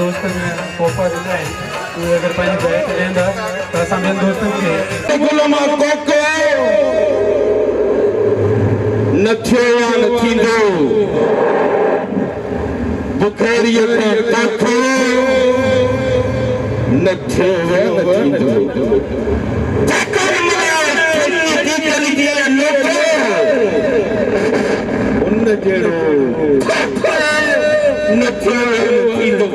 दोस्त में पोपा दिना है तू अगर पानी बैठ लेंदा तो सामने दोस्तों के गुलामा कोको नथिया नथींदो बुखारिया का कोको नथिया नथींदो तकर माया की कली दिया लोको उन जेड़ो नथिया नथींदो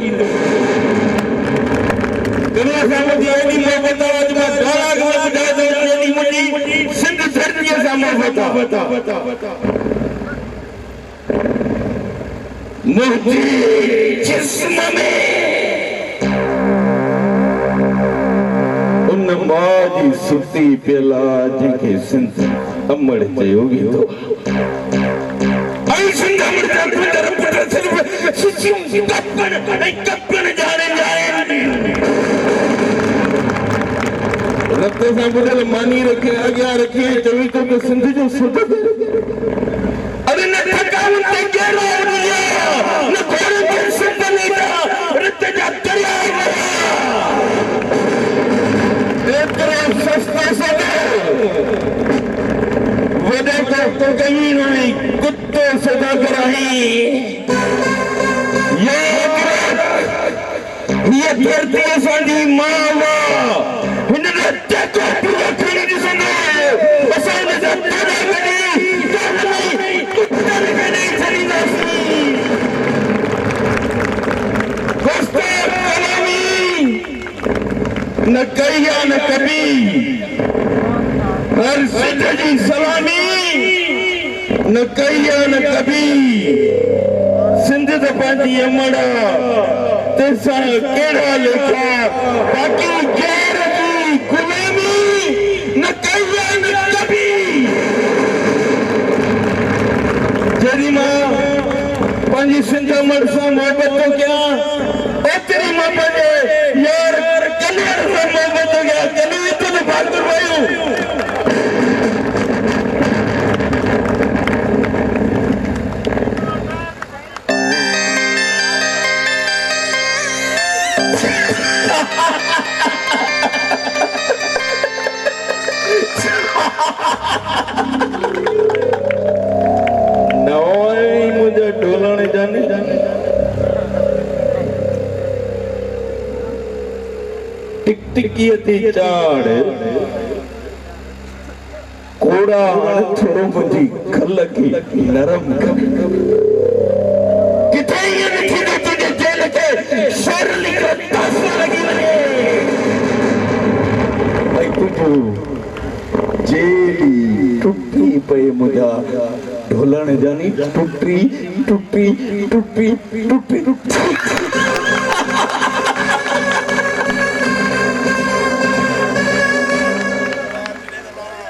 दुनिया सामने दियानी मोहब्बत आज में गाला गाला बुझा दो यानी मुझी सिंध धरती सामने बता मुझे जिस्म में उन माजी सुती पेला जिके सिंध अमड़ चयोगी तो आई सिंध अमड़ का पुत्र पुत्र सिर्फ सुचियों कप्पन जाने रत्ते से बुढ़े मानी रखे आज्ञा रखी चवी तो सिंध जो सुध अरे न थकावट ते गेरो दिया न घोड़े के सिंध लेता रत्ते जा दरिया इतने सस्ते से वडे को कहीं नहीं कुत्ते सदा कराही ये धरती साडी मावा न कहिया न कभी हर सिद्ध जी सलामी न कहिया न कभी सिंध तो पाती अमड़ा तेसा केड़ा लेखा बाकी गैर की गुलामी न कहिया न कभी जरी मां पंजी सिंध अमड़ से मोहब्बत तो क्या तेरी मोहब्बत यार कल्याण से मोहब्बत हो गया कली तो बहादुर भाई नवाई मुझे ढोलने जाने टिक टिकी थी चाड़ कोड़ा छोरो मुझी खल की नरम किथे ये लिखी दे तुझे जेल के शर लिखो 10 लगी लगे भाई तुझो जेली टूटी पे मुझा ढोलण जानी टूटी टूटी टूटी टूटी टूटी